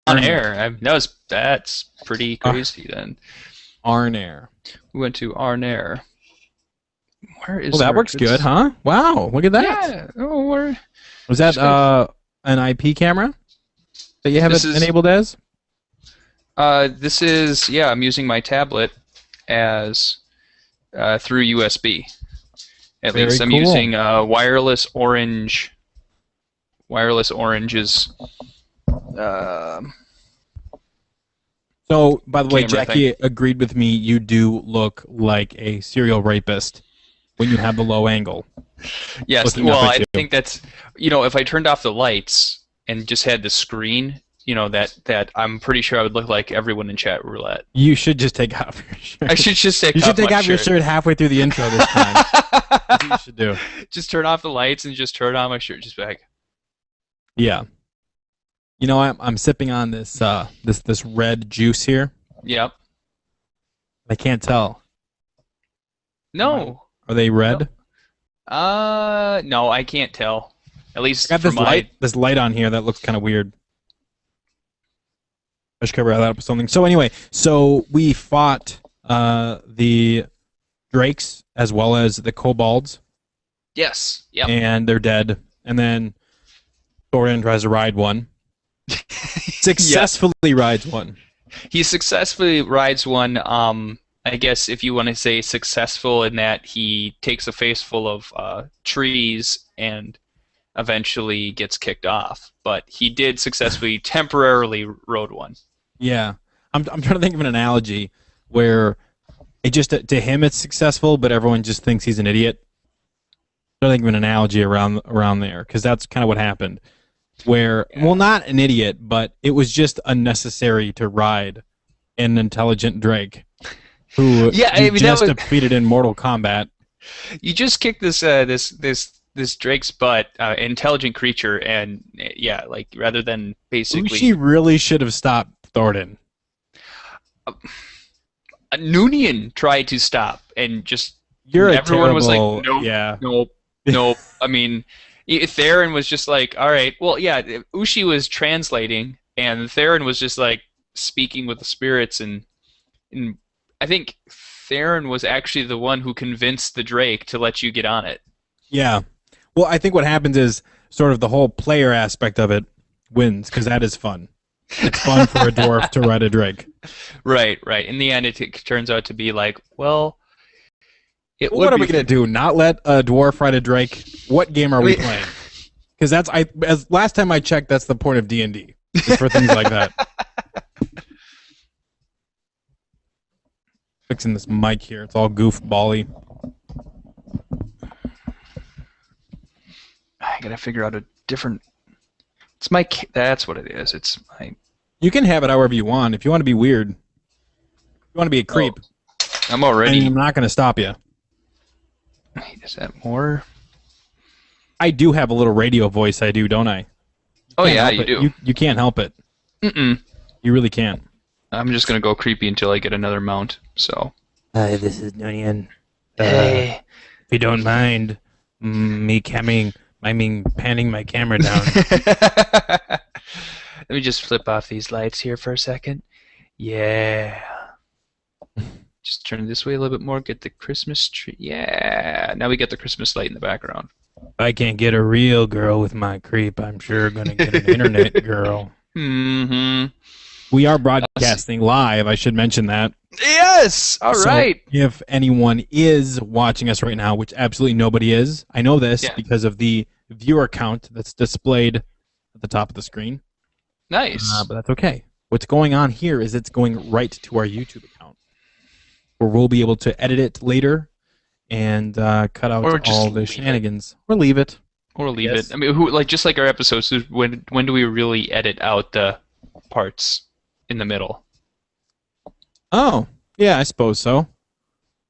Arnair. That's pretty crazy then. Arnair. We went to Arnair. Where is? Well, that works good, huh? Wow, look at that. Yeah. Oh, where? Was that an IP camera that you have it enabled as? This is I'm using my tablet as through USB. At Very least I'm cool. using wireless orange. Wireless orange is. So, by the way, Camera Jackie agreed with me. You do look like a serial rapist when you have the low angle. Yes, well, I think that's, if I turned off the lights and just had the screen, that I'm pretty sure I would look like everyone in chat roulette. You should just take off your shirt. I should just take off You should take my off your shirt halfway through the intro this time. That's what you should do. Just turn off the lights and just turn on my shirt. Just like. Yeah. I'm sipping on this this red juice here. Yep. I can't tell. No. Are they red? No, I can't tell. At least I got this light on here that looks kind of weird. I should cover that up with something. So anyway, we fought the drakes as well as the kobolds. Yes. Yep. And they're dead. And then Thorin tries to ride one. Successfully rides one. He successfully rides one. I guess if you want to say successful in that he takes a face full of trees and eventually gets kicked off. But he did successfully temporarily rode one. Yeah. I'm trying to think of an analogy where it just to him it's successful, but everyone just thinks he's an idiot. I'm trying to think of an analogy around there, because that's kind of what happened. Where, well, not an idiot, but it was just unnecessary to ride an intelligent drake who defeated in Mortal Kombat. You just kicked this drake's butt, intelligent creature, and rather than basically. She really should have stopped Thorin. Noonien tried to stop, and just everyone was like, nope. I mean. Theron was just like, all right, well, yeah, Ushi was translating, and Theron was just like speaking with the spirits, and I think Theron was actually the one who convinced the Drake to let you get on it. Yeah. Well, I think what happens is sort of the whole player aspect of it wins, because that is fun. It's fun for a dwarf to ride a Drake. Right. In the end, it turns out to be like, well... What are we going to do? Not let a dwarf ride a drake? What game are we playing? Because as last time I checked, that's the point of D&D. For things like that. Fixing this mic here. It's all goofball-y. I got to figure out a different... It's my... That's what it is. It's my... You can have it however you want. If you want to be weird. If you want to be a creep. I'm already... I'm not going to stop you. Is that more? I do have a little radio voice, I do, don't I? You do. You can't help it. Mm-mm. You really can't. I'm just going to go creepy until I get another mount, so... Hi, this is Noonien. Hey. If you don't mind panning my camera down. Let me just flip off these lights here for a second. Yeah. Just turn it this way a little bit more, get the Christmas tree. Yeah, now we get the Christmas light in the background. If I can't get a real girl with my creep, I'm sure going to get an internet girl. Mm-hmm. We are broadcasting live, I should mention that. Yes! All right. If anyone is watching us right now, which absolutely nobody is, I know this because of the viewer count that's displayed at the top of the screen. Nice. But that's okay. What's going on here is it's going right to our YouTube account, where we'll be able to edit it later and cut out all the shenanigans. Or leave it. Or leave it. I mean, just like our episodes, when do we really edit out the parts in the middle? Oh, yeah, I suppose so.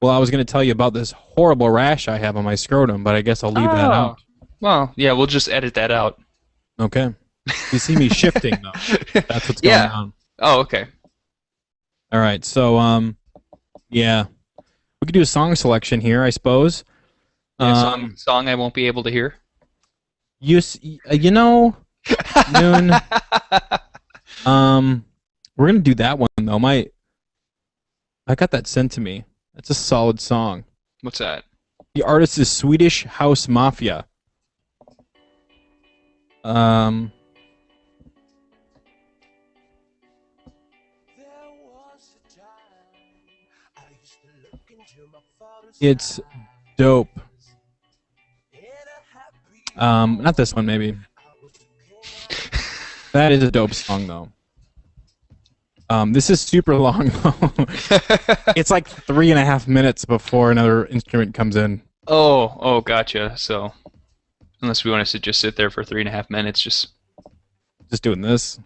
Well, I was going to tell you about this horrible rash I have on my scrotum, but I guess I'll leave that out. Well, yeah, we'll just edit that out. Okay. You see me shifting, though. That's what's going on. Oh, okay. All right, so, yeah. We could do a song selection here, I suppose. Song I won't be able to hear? You know, Noon, We're gonna do that one though. I got that sent to me. That's a solid song. What's that? The artist is Swedish House Mafia. It's dope. Not this one, maybe. That is a dope song, though. This is super long, though. It's like 3.5 minutes before another instrument comes in. Oh, gotcha. So, unless we want us to just sit there for 3.5 minutes, just doing this.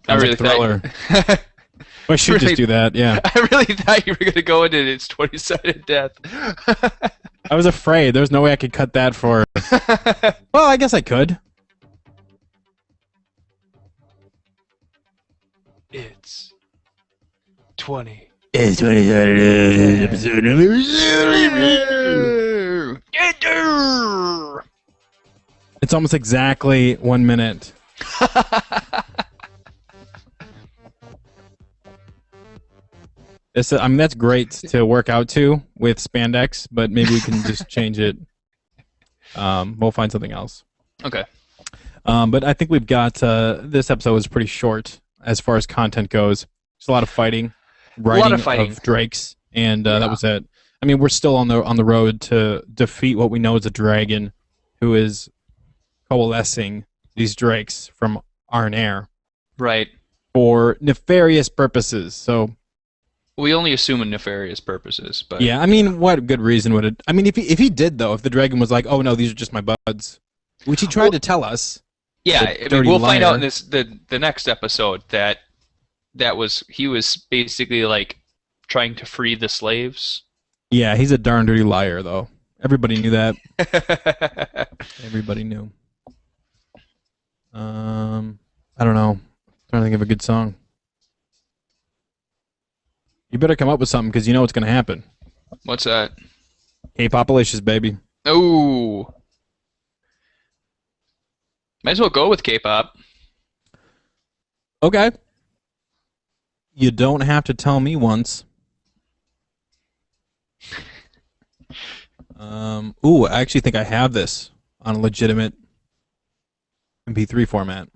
I really like Thriller. thought. I should just do that, yeah. I really thought you were gonna go into its 20-sided death. I was afraid. There's no way I could cut that for. Well, I guess I could. It's 20. It's 20-sided episode number 7. It's almost exactly 1 minute. I mean, that's great to work out to with spandex, but maybe we can just change it. We'll find something else. Okay. But I think we've got this episode was pretty short as far as content goes. There's a lot of fighting, riding of drakes, and that was it. I mean, we're still on the road to defeat what we know is a dragon, who is coalescing these drakes from Arnair, right, for nefarious purposes. So. We only assume in nefarious purposes, but yeah, I mean, what good reason would it? I mean, if he did though, if the dragon was like, "Oh no, these are just my buds," which he tried to tell us. Yeah, I mean, we'll find out in the next episode that he was basically like trying to free the slaves. Yeah, he's a darn dirty liar, though. Everybody knew that. Everybody knew. I don't know. I'm trying to think of a good song. You better come up with something because you know what's going to happen. What's that? K-Popalicious, baby. Oh. Might as well go with K-pop. Okay. You don't have to tell me once. I actually think I have this on a legitimate MP3 format.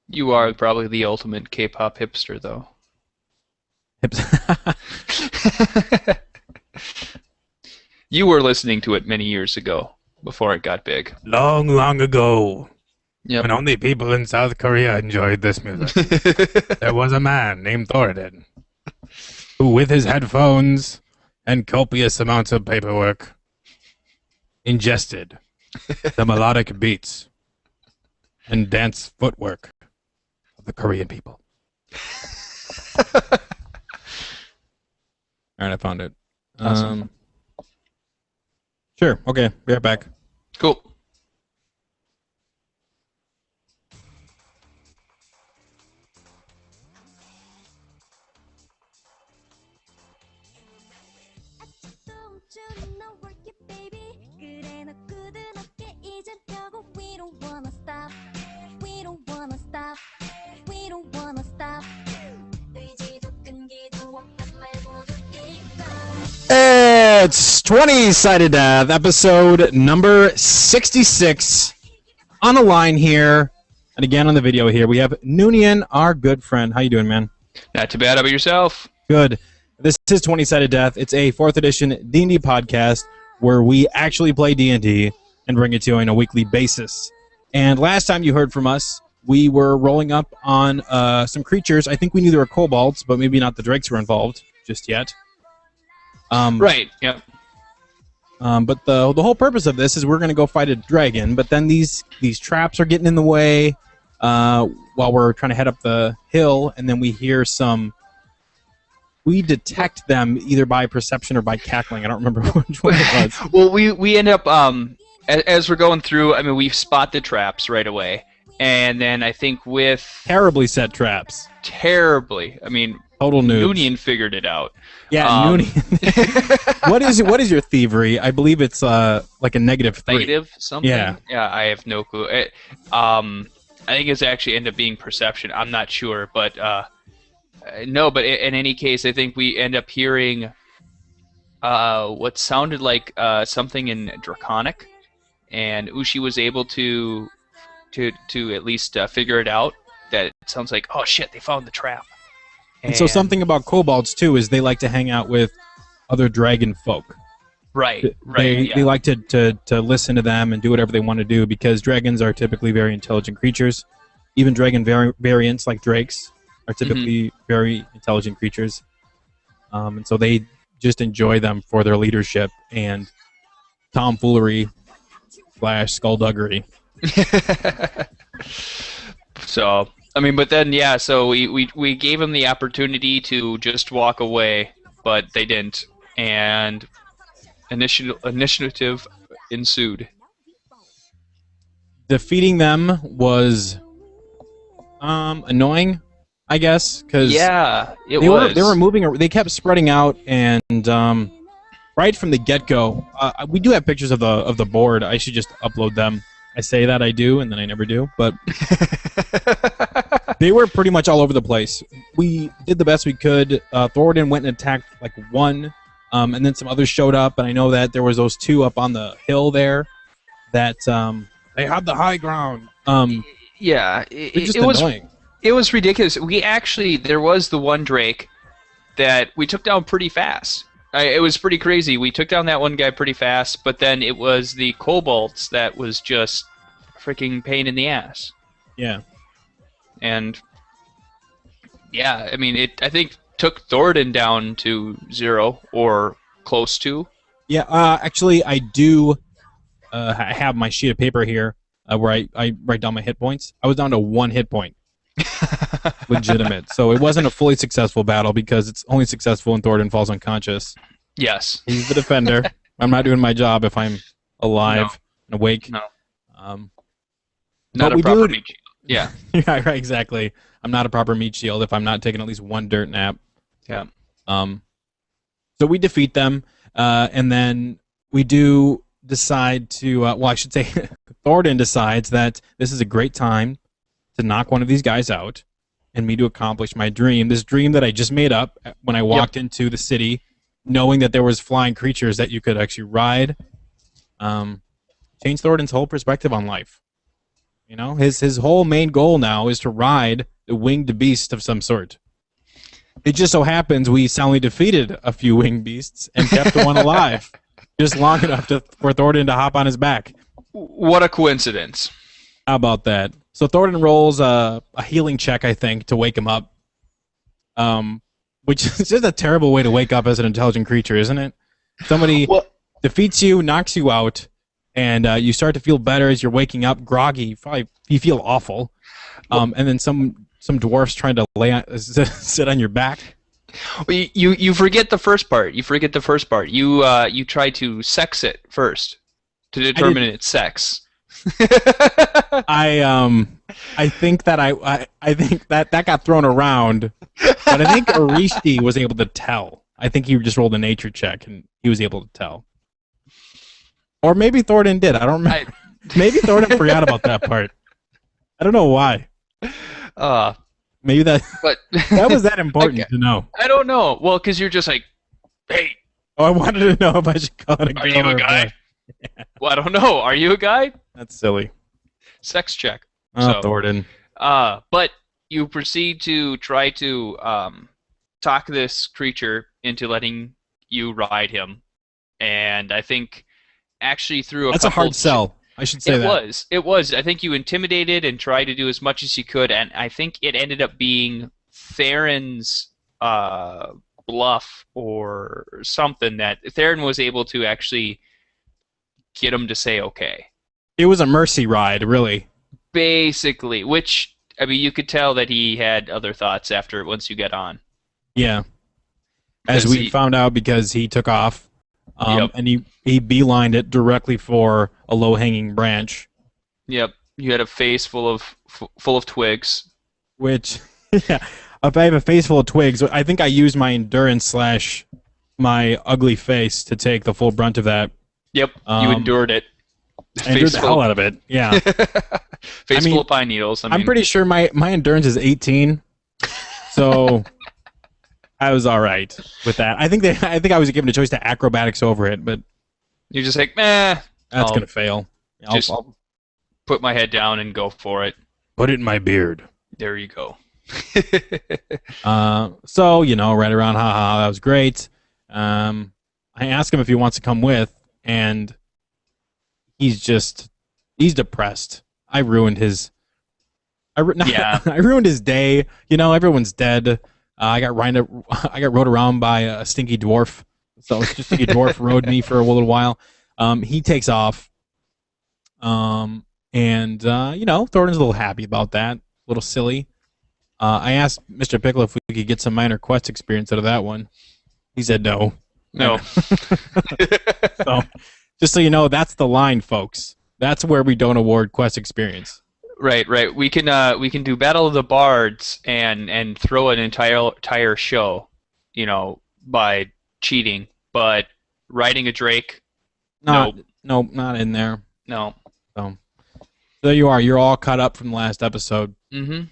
You are probably the ultimate K-pop hipster, though. You were listening to it many years ago, before it got big. Long, long ago. Yep. When only people in South Korea enjoyed this music. There was a man named Thoradin, who with his headphones and copious amounts of paperwork ingested the melodic beats and dance footwork of the Korean people. All right, I found it. Awesome. Sure. Okay. Be right back. Cool. It's 20-Sided Death, episode number 66. On the line here, and again on the video here, we have Noonien, our good friend. How you doing, man? Not too bad. How about yourself? Good. This is 20-Sided Death. It's a 4th edition D&D podcast where we actually play D&D and bring it to you on a weekly basis. And last time you heard from us, we were rolling up on some creatures. I think we knew there were kobolds, but maybe not the drakes were involved just yet. Right, yep. But the whole purpose of this is we're going to go fight a dragon, but then these traps are getting in the way while we're trying to head up the hill, and then we hear we detect them either by perception or by cackling. I don't remember which one it was. Well, we end up as we're going through, I mean, we spot the traps right away, and then I think with Terribly set traps. terribly, I mean, Total noobs. Noonien figured it out. Yeah, Um, Noonien. What is your thievery? I believe it's like a -3. negative Yeah. something? Yeah, I have no clue. I think it's actually end up being perception. I'm not sure, but no. But in any case, I think we end up hearing what sounded like something in Draconic, and Ushi was able to at least figure it out. That it sounds like, oh shit, they found the trap. And so And something about kobolds too is they like to hang out with other dragon folk. right, right, They yeah. like to listen to them and do whatever they want to do because dragons are typically very intelligent creatures. Even dragon variants like drakes are Hmm. typically very intelligent creatures, and so they just enjoy them for their leadership and tomfoolery slash skullduggery. So I mean, but then yeah, so we gave them the opportunity to just walk away, but they didn't, and initiative ensued. Defeating them was annoying, I guess, because Yeah, it they were was. moving. They kept spreading out, and right from the get go, we do have pictures of the board. I should just upload them. I say that I do, and then I never do. But they were pretty much all over the place. We did the best we could. Thoradin went and attacked like one, and then some others showed up. And I know that there was those two up on the hill there that they had the high ground. Yeah, They're just annoying. it was ridiculous. We actually there was the one Drake that we took down pretty fast. It was pretty crazy. We took down that one guy pretty fast, but then it was the kobolds that was just freaking pain in the ass. Yeah. And yeah, I mean, it. I think took Thornton down to 0 or close to. Yeah, actually, I do have my sheet of paper here where I write down my hit points. I was down to 1 hit point, legitimate. So it wasn't a fully successful battle because it's only successful when Thornton falls unconscious. Yes. He's the defender. I'm not doing my job if I'm No. alive and awake. No. Um, Not but a we proper do. meat shield. Yeah. Yeah, right, exactly. I'm not a proper meat shield if I'm not taking at least one dirt nap. Yeah. Um, so we defeat them, and then we do decide to. Well, I should say, Thornton decides that this is a great time to knock one of these guys out, and me to accomplish my dream. This dream that I just made up when I walked into the city, knowing that there was flying creatures that you could actually ride. Changed Thornton's whole perspective on life. You know, his whole main goal now is to ride the winged beast of some sort. It just so happens we soundly defeated a few winged beasts and kept one alive, just long enough for Thornton to hop on his back. What a coincidence. How about that? So Thornton rolls a healing check, I think, to wake him up. Which is just a terrible way to wake up as an intelligent creature, isn't it? Somebody Well, defeats you, knocks you out, and you start to feel better as you're waking up, groggy. You feel awful, and then some dwarfs trying to sit on your back. you forget the first part. You forget the first part. You try to sex it first to determine its sex. I think that I think that got thrown around, but I think Aristi was able to tell. I think he just rolled a nature check and he was able to tell. Or maybe Thornton did. I don't remember. Maybe Thornton forgot about that part. I don't know why. Uh, Maybe that but that was that important Okay. to know. I don't know. Well, because you're just like, hey, Oh, I wanted to know if I should call it a girl are you or a a guy? boy. Well, I don't know. Are you a guy? That's silly. Sex check. Oh, So, Thornton. but you proceed to try to talk this creature into letting you ride him, and I think actually through a That's a couple. hard sell. I should say It that. was. It was. I think you intimidated and tried to do as much as you could, and I think it ended up being Theron's bluff or something that Theron was able to actually get him to say okay. It was a mercy ride, really. Basically, which I mean, you could tell that he had other thoughts after once you get on. Yeah. As 'Cause we found out because he took off Yep. And he beelined it directly for a low hanging branch, Yep. You had a face full of twigs. which yeah, if I have a face full of twigs, I think I used my endurance slash my ugly face to take the full brunt of that. Yep. You Um, endured it. I endured Face the full hell out of it. Yeah, of I face full mean, of pine needles. I I'm mean, pretty sure my endurance is 18, so I was all right with that. I think I was given a choice to acrobatics over it, but you're just like, meh. that's I'll gonna fail. just I'll put my head down and go for it. put it in my beard. There you go. So right around, haha, that was great. I asked him if he wants to come with, and he's depressed. I ruined his, Yeah. I ruined his day. Everyone's dead. I got rode around by a stinky dwarf. So it's just stinky dwarf rode me for a little while. He takes off. And Thornton's a little happy about that. A little silly. I asked Mr. Pickle if we could get some minor quest experience out of that one. He said no. No. So, just so you know, that's the line, folks. That's where we don't award quest experience. Right, right. We can do Battle of the Bards and throw an entire show, by cheating. But riding a Drake, Not, nope, no, not in there. no. So there you are. You're all caught up from the last episode. Mm-hmm.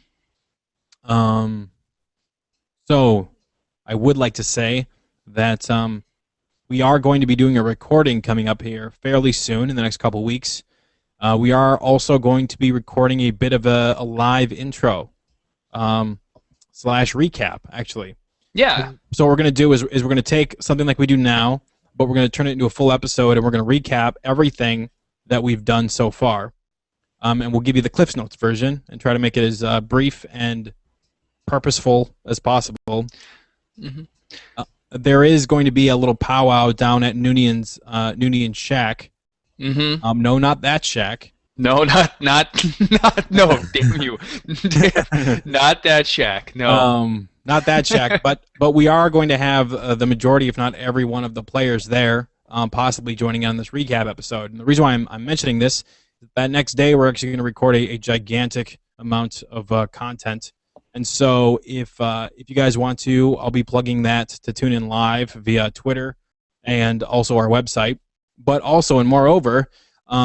So I would like to say that we are going to be doing a recording coming up here fairly soon in the next couple weeks. We are also going to be recording a bit of a live intro slash recap, actually. Yeah. So what we're going to do is we're going to take something like we do now, but we're going to turn it into a full episode, and we're going to recap everything that we've done so far. And we'll give you the Cliffs Notes version and try to make it as brief and purposeful as possible. Mm-hmm. There is going to be a little powwow down at Noonien Shack. Mm-hmm. No, not that shack. No, not no, damn you. Not that shack. No. Not that shack, but we are going to have the majority, if not every one of the players there, possibly joining on this recap episode. And the reason why I'm mentioning this is that next day we're actually going to record a gigantic amount of content. And so if you guys want to, I'll be plugging that to tune in live via Twitter and also our website. But also, and moreover,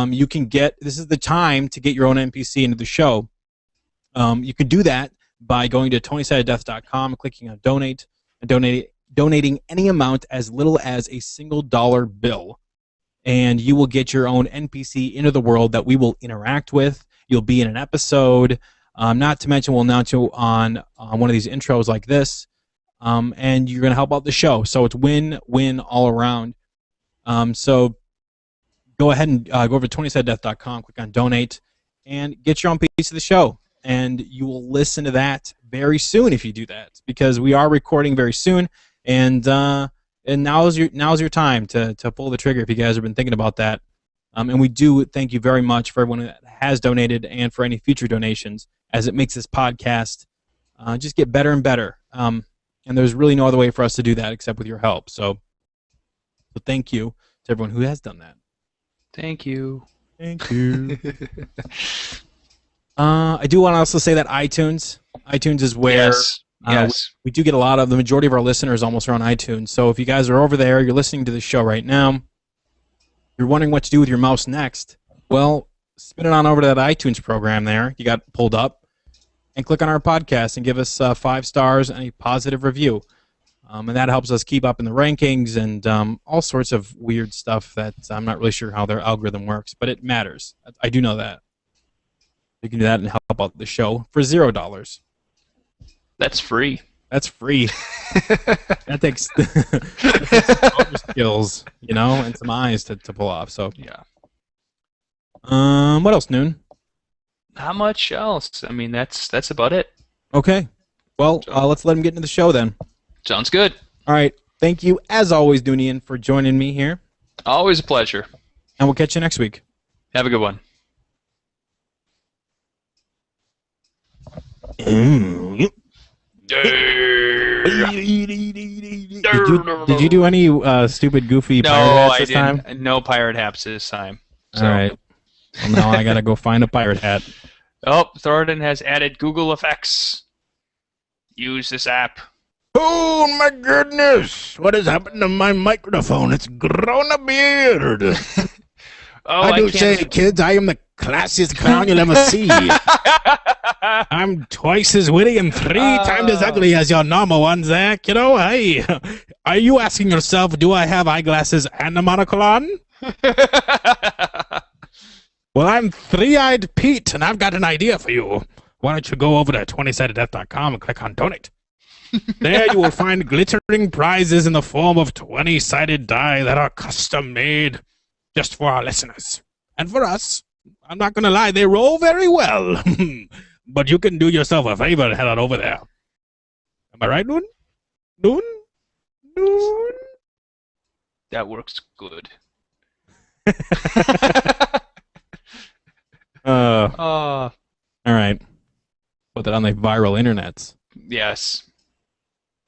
you can this is the time to get your own NPC into the show. You can do that by going to TonySideOfDeath.com, clicking on donate, and donating any amount as little as a single dollar bill. And you will get your own NPC into the world that we will interact with. You'll be in an episode. Not to mention, we'll announce you on one of these intros like this. And you're going to help out the show. So it's win-win all around. So go ahead and go over to TonySideDeath.com, click on donate, and get your own piece of the show. And you will listen to that very soon if you do that, because we are recording very soon. And now's your time to pull the trigger if you guys have been thinking about that. And we do thank you very much for everyone that has donated and for any future donations, as it makes this podcast just get better and better. And there's really no other way for us to do that except with your help. So thank you to everyone who has done that. Thank you. Thank you. I do want to also say that iTunes is where yes. we do get a lot of, the majority of our listeners almost are on iTunes. So if you guys are over there, you're listening to the show right now, you're wondering what to do with your mouse next, well, spin it on over to that iTunes program there you got pulled up, and click on our podcast and give us 5 stars and a positive review. And that helps us keep up in the rankings and all sorts of weird stuff that I'm not really sure how their algorithm works, but it matters. I do know that. You can do that and help out the show for $0. That's free. That's free. That takes, that takes some skills, and some eyes to pull off. So Yeah. What else, Noon? Not much else. I mean, that's about it. Okay. Well, let's let him get into the show then. Sounds good. All right. Thank you, as always, Noonien, for joining me here. Always a pleasure. And we'll catch you next week. Have a good one. Mm. Did you do any stupid, goofy pirate No, hats I this time? didn't. No pirate hats this time. All So, right. Well, now I gotta go find a pirate hat. oh, Thornton has added Google Effects. Use this app. Oh my goodness! What has happened to my microphone? It's grown a beard. Oh, I do can't. say, kids, I am the classiest clown you'll ever see. I'm twice as witty and 3 times as ugly as your normal ones there, kiddo. Hey, are you asking yourself, do I have eyeglasses and a monocle on? Well, I'm Three-Eyed Pete, and I've got an idea for you. Why don't you go over to 20sideddeath.com and click on Donate? There you will find glittering prizes in the form of 20-sided die that are custom made just for our listeners. And for us, I'm not going to lie, they roll very well. But you can do yourself a favor and head on over there. Am I right, Noon? Noon? Noon? That works good. All right. Put that on the viral internets. Yes.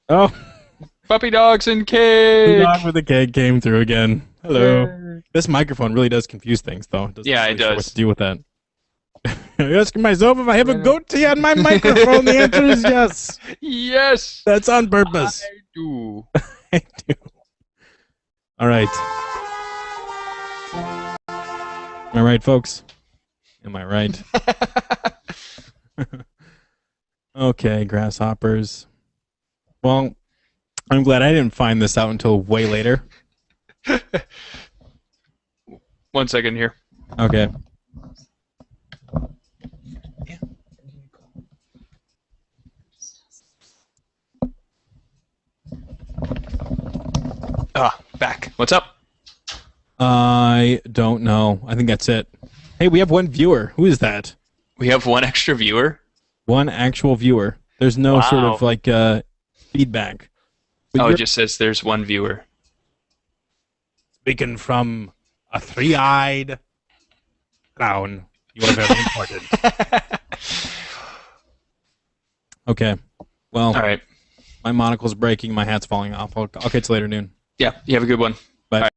Oh, Puppy dogs and the cake. dog with the cake came through again. Hello. This microphone really does confuse things, though. Yeah, it really sure what does. to do with that. I'm asking myself if I have a goatee on my microphone. The answer is yes. Yes. That's on purpose. I do. I do. All right. Am I right, folks? Am I right? Okay, grasshoppers. Well, I'm glad I didn't find this out until way later. 1 second here. Okay. Back. What's up? I don't know. I think that's it. Hey, we have one viewer. Who is that? We have one extra viewer. One actual viewer. There's no sort of like feedback. But Oh, it you're just says there's one viewer. speaking from a three-eyed clown. You are very important. Okay. Well, All right. my monocle's breaking. My hat's falling off. I'll catch you later, Noon. Yeah. You have a good one. Bye.